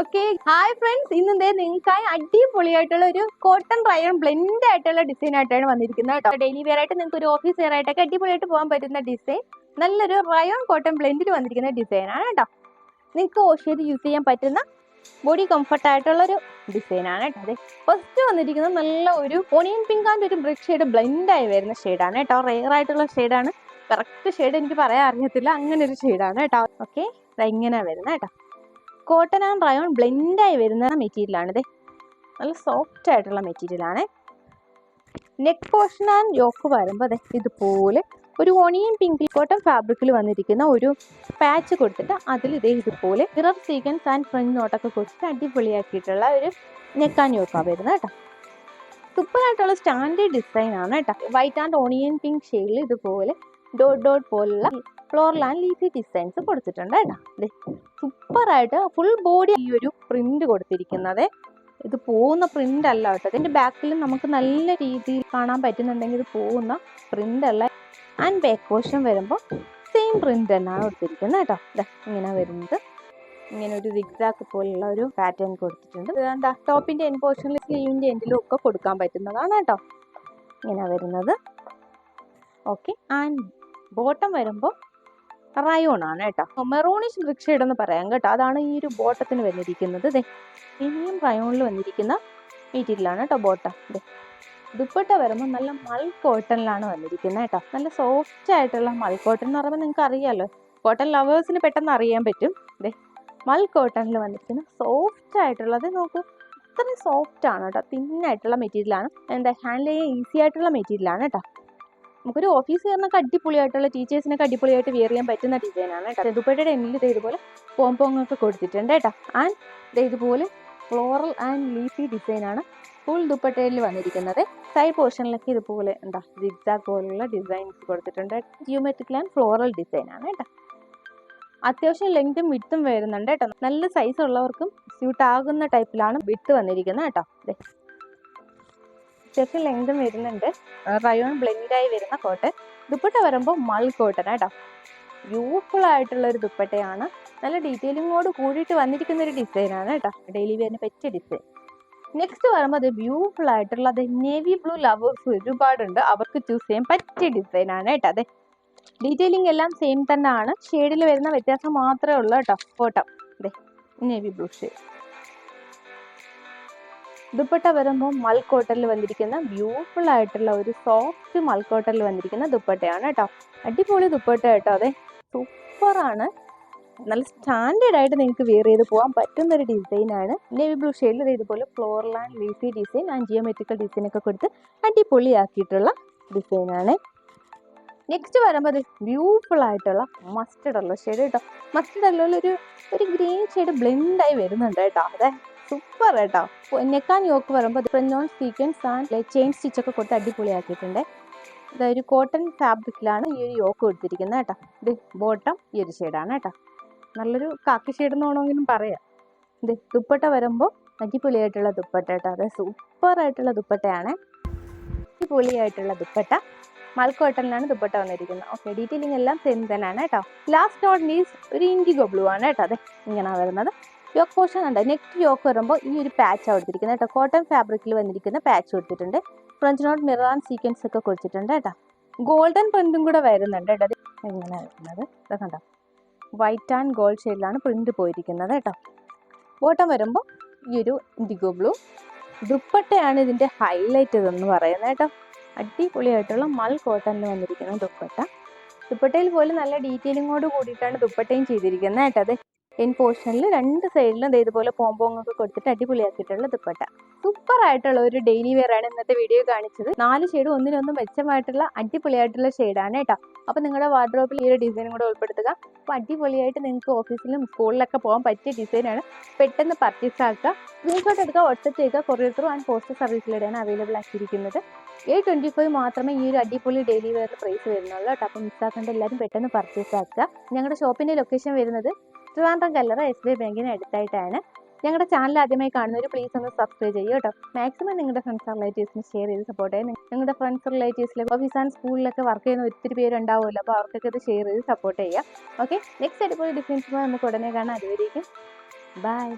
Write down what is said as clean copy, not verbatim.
Okay hi friends, ഇന്നത്തെ നിങ്ങൾക്കായി അടിപൊളിയായിട്ടുള്ള ഒരു കോട്ടൺ റയോൺ ബ്ലെൻഡ് ആയിട്ടുള്ള ഡിസൈൻ ആയിട്ടാണ് വന്നിരിക്കുന്നത് കേട്ടോ. ഡെയിലി വെയർ ആയിട്ട് നിങ്ങൾക്ക് ഒരു ഓഫീസ് വെയർ ആയിട്ടൊക്കെ അടിപൊളിയായിട്ട് പോകാൻ പറ്റുന്ന ഡിസൈൻ, നല്ലൊരു റയോൺ കോട്ടൺ ബ്ലെൻഡിൽ വന്നിരിക്കുന്ന ഡിസൈൻ ആണ് കേട്ടോ. നിങ്ങൾക്ക് വാഷ് ചെയ്ത് യൂസ് ചെയ്യാൻ പറ്റുന്ന ബോഡി കംഫർട്ട് ആയിട്ടുള്ള ഒരു ഡിസൈൻ ആണ് കേട്ടോ. അതെ, ഫസ്റ്റ് വന്നിരിക്കുന്നത് നല്ല ഒരു ഓണിയൻ പിങ്ക് ആൻഡ് ഒരു ബ്രിക്ക് ഷെയ്ഡ് ബ്ലെൻഡ് ആയി വരുന്ന ഷെയ്ഡാണ് കേട്ടോ. റെയർ ആയിട്ടുള്ള ഷെയ്ഡാണ്, കറക്റ്റ് ഷെയ്ഡ് എനിക്ക് പറയാൻ അറിയത്തില്ല, അങ്ങനെ ഒരു ഷെയ്ഡാണ് കേട്ടോ. ഓക്കെ, ഇങ്ങനെ വരുന്നത് കേട്ടോ. കോട്ടൺ ആൻഡ് റയോൺ ബ്ലെൻഡായി വരുന്ന മെറ്റീരിയലാണ് ഇത്. നല്ല സോഫ്റ്റ് ആയിട്ടുള്ള മെറ്റീരിയലാണ്. നെക്ക് പോർഷൻ ആൻഡ് യോക്ക് വരുമ്പോൾ അതെ ഇതുപോലെ ഒരു ഓണിയൻ പിങ്ക് കോട്ടൺ ഫാബ്രിക്കിൽ വന്നിരിക്കുന്ന ഒരു പാച്ച് കൊടുത്തിട്ട് അതിൽ ഇതുപോലെ മിറർ സീക്വൻസ് ആൻഡ് ഫ്രണ്ട് നോട്ടൊക്കെ കൊടുത്തിട്ട് അടിപൊളിയാക്കിയിട്ടുള്ള ഒരു നെക്ക് ആൻഡ് യോക്കാണ് വരുന്നത് കേട്ടോ. സൂപ്പറായിട്ടുള്ള സ്റ്റാൻഡേർഡ് ഡിസൈൻ ആണ് കേട്ടോ. വൈറ്റ് ആൻഡ് ഓണിയൻ പിങ്ക് ഷെയ്ഡിൽ ഇതുപോലെ ഡോട്ട് ഡോട്ട് പോലുള്ള ഫ്ലോറൽ ആൻഡ് ലീഫി ഡിസൈൻസ് കൊടുത്തിട്ടുണ്ട് കേട്ടോ. സൂപ്പറായിട്ട് ഫുൾ ബോഡി ഈ ഒരു പ്രിന്റ് കൊടുത്തിരിക്കുന്നത്. ഇത് പോകുന്ന പ്രിന്റ് അല്ല കേട്ടോ. ഇതിന്റെ ബാക്കിൽ നമുക്ക് നല്ല രീതിയിൽ കാണാൻ പറ്റുന്നുണ്ടെങ്കിൽ ഇത് പോകുന്ന പ്രിന്റ് അല്ല. ആൻഡ് ബാക്ക് പോർഷൻ വരുമ്പോൾ സെയിം പ്രിന്റ് തന്നെയാണ് കൊടുത്തിരിക്കുന്നത് കേട്ടോ. ഇങ്ങനെ വരുന്നത്, ഇങ്ങനെ ഒരു സിഗ്സാക്ക് പോലുള്ള ഒരു പാറ്റേൺ കൊടുത്തിട്ടുണ്ട്. എന്താ ടോപ്പിന്റെ എൻഡ് പോർഷനിൽ സ്ലീവിന്റെ എൻഡിലും ഒക്കെ കൊടുക്കാൻ പറ്റുന്നതാണ് കേട്ടോ. ഇങ്ങനെ വരുന്നത്. ഓക്കെ, ആൻഡ് ബോട്ടം വരുമ്പോൾ റയോൺ ആണ് കേട്ടോ. മെറൂണിഷ് ബ്രിക്ക് ഷെയ്ഡ് എന്ന് പറയാം കേട്ടോ. അതാണ് ഈ ഒരു ബോട്ടത്തിന് വന്നിരിക്കുന്നത്. പ്രീമിയം റയോണിൽ വന്നിരിക്കുന്ന മെറ്റീരിയലാണ് കേട്ടോ ബോട്ടം. ദുപ്പട്ട വരുമ്പോൾ നല്ല മൽ കോട്ടണിലാണ് വന്നിരിക്കുന്നത് കേട്ടോ. നല്ല സോഫ്റ്റ് ആയിട്ടുള്ള മൽ കോട്ടൺ എന്ന് പറയുമ്പോൾ നിങ്ങൾക്ക് അറിയാമല്ലോ, കോട്ടൺ ലവേഴ്സിന് പെട്ടെന്ന് അറിയാൻ പറ്റും. മൽ കോട്ടണിൽ വന്നിരിക്കുന്ന സോഫ്റ്റ് ആയിട്ടുള്ളത് നോക്കൂ, ഇത്രയും സോഫ്റ്റ് ആണ് കേട്ടോ. തിന്നായിട്ടുള്ള മെറ്റീരിയലാണ്. എന്താ ഹാൻഡിൽ ചെയ്യാൻ ഈസി ആയിട്ടുള്ള മെറ്റീരിയലാണ് കേട്ടോ. നമുക്കൊരു ഓഫീസ് കയറുന്നൊക്കെ അടിപൊളിയായിട്ടുള്ള ടീച്ചേഴ്സിനൊക്കെ അടിപൊളിയായിട്ട് വെയർ ചെയ്യാൻ പറ്റുന്ന ഡിസൈനാണ് കേട്ടോ. ദുപ്പട്ടയുടെ എണ്ണിൽ ഇതുപോലെ പോംപോങ്ങൊക്കെ കൊടുത്തിട്ടുണ്ട് കേട്ടോ. ആൻഡ് ഇതുപോലെ ഫ്ലോറൽ ആൻഡ് ലീഫി ഡിസൈനാണ് ഫുൾ ദുപ്പട്ടയിൽ വന്നിരിക്കുന്നത്. സൈഡ് പോർഷനിലൊക്കെ ഇതുപോലെ എന്താ സിഗ്സാഗ് പോലുള്ള ഡിസൈൻസ് കൊടുത്തിട്ടുണ്ട്. ജിയോമെട്രിക്കൽ ആൻഡ് ഫ്ലോറൽ ഡിസൈനാണ് കേട്ടോ. അത്യാവശ്യം ലെങ്തും വിഡ്ത്തും വരുന്നുണ്ട് കേട്ടോ. നല്ല സൈസ് ഉള്ളവർക്കും സ്യൂട്ട് ആകുന്ന ടൈപ്പിലാണ് വിഡ്ത്ത് വന്നിരിക്കുന്നത് കേട്ടോ. അത്യാവശ്യം ലെങ്തും വരുന്നുണ്ട്. റയോൺ ബ്ലെൻഡായി വരുന്ന കോട്ടൺ. ദുപ്പട്ട വരുമ്പോൾ മൽ കോട്ടൺ കേട്ടോ. ബ്യൂട്ടിഫുൾ ആയിട്ടുള്ള ഒരു ദുപ്പട്ടയാണ്. നല്ല ഡീറ്റെയിലിങ്ങോട് കൂടിയിട്ട് വന്നിരിക്കുന്ന ഒരു ഡിസൈനാണ് കേട്ടോ. ഡെയിലി വെയറിന് പറ്റിയ ഡിസൈൻ. നെക്സ്റ്റ് വരുമ്പോൾ അത് ബ്യൂട്ടിഫുൾ ആയിട്ടുള്ള അത് നേവി ബ്ലൂ ലവേഴ്സ് ഒരുപാടുണ്ട്, അവർക്ക് ചൂസ് ചെയ്യാൻ പറ്റിയ ഡിസൈനാണ് കേട്ടോ. അതെ, ഡീറ്റെയിലിംഗ് എല്ലാം സെയിം തന്നെയാണ്, ഷെയ്ഡിൽ വരുന്ന വ്യത്യാസം മാത്രമേ ഉള്ളൂ കേട്ടോ. Bottom navy blue shade. Dupatta വരുമ്പോൾ മൽ കോട്ടണിൽ വന്നിരിക്കുന്ന ബ്യൂട്ടിഫുൾ ആയിട്ടുള്ള ഒരു സോഫ്റ്റ് മൽ കോട്ടണിൽ വന്നിരിക്കുന്ന ദുപ്പട്ടയാണ് കേട്ടോ. അടിപൊളി ദുപ്പട്ട കേട്ടോ. അതെ, സൂപ്പറാണ്. നല്ല സ്റ്റാൻഡേർഡ് ആയിട്ട് നിങ്ങൾക്ക് വെയർ ചെയ്ത് പോകാൻ പറ്റുന്ന ഒരു ഡിസൈനാണ്. നേവി ബ്ലൂ ഷെയ്ഡിൽ ഇതുപോലെ floral and leafy design and geometrical design ഒക്കെ കൊടുത്ത് അടിപൊളിയാക്കിയിട്ടുള്ള ഡിസൈനാണ്. നെക്സ്റ്റ് വരുമ്പോൾ അത് ബ്യൂട്ടിഫുൾ ആയിട്ടുള്ള മസ്റ്റർഡ് യെല്ലോ ഷെയ്ഡ് കേട്ടോ. മസ്റ്റർഡ് യെല്ലോയിൽ ഒരു ഗ്രീൻ ഷെയ്ഡ് ബ്ലെൻഡായി വരുന്നുണ്ട് കേട്ടോ. അതെ, സൂപ്പർ കേട്ടോ. നെക്ക് ആൻഡ് യോക്ക് വരുമ്പോൾ front on sequence and chain stitch ഒക്കെ കൊടുത്ത് അടിപൊളിയാക്കിയിട്ടുണ്ട്. ഇതൊരു കോട്ടൺ ഫാബ്രിക്കിലാണ് ഈ ഒരു യോക്ക് കൊടുത്തിരിക്കുന്നത് കേട്ടോ. ഇത് ബോട്ടം ഈ ഒരു ഷെയ്ഡാണ് കേട്ടോ. നല്ലൊരു കാക്കി ഷെയ്ഡ് എന്ന് വേണമെങ്കിലും പറയാം. ഇത് ദുപ്പട്ട വരുമ്പോൾ അടിപൊളിയായിട്ടുള്ള ദുപ്പട്ട കേട്ടോ. അതെ, സൂപ്പർ ആയിട്ടുള്ള ദുപ്പട്ടയാണ്. അടിപൊളിയായിട്ടുള്ള ദുപ്പട്ട മൽ കോട്ടണിലാണ് ദുപ്പട്ട വന്നിരിക്കുന്നത്. ഓക്കെ, ഡീറ്റെയിലിംഗ് എല്ലാം സെയിം തന്നെയാണ് കേട്ടോ. ലാസ്റ്റ് നോട്ട് ഈസ് ഒരു ഇൻഡിഗോ ബ്ലൂ ആണ് കേട്ടോ. അതെ, ഇങ്ങനെയാണ് വരുന്നത്. യോക്ക് പോർഷൻ ഉണ്ട്. നെക്സ്റ്റ് യോക്ക് വരുമ്പോൾ ഈ ഒരു പാച്ച് കൊടുത്തിരിക്കുന്നത് കേട്ടോ. കോട്ടൺ ഫാബ്രിക്കിൽ വന്നിരിക്കുന്ന പാച്ച് കൊടുത്തിട്ടുണ്ട്. French not mirror and sequence ഒക്കെ കൊടുത്തിട്ടുണ്ട് കേട്ടോ. ഗോൾഡൻ പ്രിന്റും കൂടെ വരുന്നുണ്ട് കേട്ടോ. അത് എങ്ങനെ വരുന്നത് ഇതൊക്കെ വൈറ്റ് ആൻഡ് ഗോൾഡ് ഷെയ്ഡിലാണ് പ്രിന്റ് പോയിരിക്കുന്നത് കേട്ടോ. ബോട്ടം വരുമ്പോൾ ഈ ഒരു ഇൻഡിഗോ ബ്ലൂ. ദുപ്പട്ടയാണ് ഇതിന്റെ ഹൈലൈറ്റ് ഇതെന്ന് പറയുന്നത് കേട്ടോ. അടിപൊളിയായിട്ടുള്ള മൽ കോട്ടണിൽ വന്നിരിക്കുന്ന ദുപ്പട്ട. ദുപ്പട്ടയിൽ പോലും നല്ല ഡീറ്റെയിലിങ്ങോട് കൂടിയിട്ടാണ് ദുപ്പട്ടയും ചെയ്തിരിക്കുന്നത് കേട്ടോ. അതെ, എൻ പോർഷനിൽ രണ്ട് സൈഡിലും ഇതുപോലെ പോംപോങ്ങൊക്കെ കൊടുത്തിട്ട് അടിപൊളിയാക്കിയിട്ടുള്ള ദുപ്പട്ട. സൂപ്പർ ആയിട്ടുള്ള ഒരു ഡെയിലി വെയർ ആണ് ഇന്നത്തെ വീഡിയോ കാണിച്ചത്. 4 ഷെയ്ഡ് ഒന്നിനൊന്നും മെച്ചമായിട്ടുള്ള അടിപൊളിയായിട്ടുള്ള ഷെയ്ഡാണ് കേട്ടോ. അപ്പോൾ നിങ്ങളുടെ വാർഡ്രോബിൽ ഈ ഒരു ഡിസൈനും കൂടെ ഉൾപ്പെടുത്തുക. അപ്പോൾ അടിപൊളിയായിട്ട് നിങ്ങൾക്ക് ഓഫീസിലും സ്കൂളിലൊക്കെ പോകാൻ പറ്റിയ ഡിസൈനാണ്. പെട്ടെന്ന് പർച്ചേസ് ആക്കുക. സ്ക്രീൻഷോട്ട് എടുക്കുക, വാട്സ്ആപ്പ് ചെയ്യുക. കൊറിയർ ത്രൂ ആൻഡ് പോസ്റ്റൽ സർവീസിലൂടെയാണ് അവൈലബിൾ ആക്കിയിരിക്കുന്നത്. 825 മാത്രമേ ഈ ഒരു അടിപൊളി ഡെയിലി വെയർ പ്രൈസ് വരുന്നുള്ളൂ കേട്ടോ. അപ്പോൾ മിസ്സാക്കേണ്ട എല്ലാവരും പെട്ടെന്ന് പർച്ചേസ് ആക്കുക. ഞങ്ങളുടെ ഷോപ്പിൻ്റെ ലൊക്കേഷൻ വരുന്നത് ട്രിവാൻഡ്രം കല്ലറ SBI ബാങ്കിന് അടുത്തായിട്ടാണ്. ഞങ്ങളുടെ ചാനൽ ആദ്യമായി കാണുന്നവർ പ്ലീസ് ഒന്ന് സബ്സ്ക്രൈബ് ചെയ്യുക കേട്ടോ. മാക്സിമം നിങ്ങളുടെ ഫ്രണ്ട്സ് റിലേറ്റീവ്സിന് ഷെയർ ചെയ്ത് സപ്പോർട്ട് ചെയ്യുക. നിങ്ങളുടെ ഫ്രണ്ട്സ് റിലേറ്റീവ്സിൽ ഓഫീസ് ആൻഡ് സ്കൂളിലൊക്കെ വർക്ക് ചെയ്യുന്ന ഒത്തിരി പേരുണ്ടാവുമല്ലോ. അപ്പോൾ അവർക്കൊക്കെ ഇത് ഷെയർ ചെയ്ത് സപ്പോർട്ട് ചെയ്യുക. ഓക്കെ, നെക്സ്റ്റ് അടിപൊളി ഡിസൈൻസുമായി നമുക്ക് ഉടനെ കാണാം. അതുവരേക്കും ബൈ.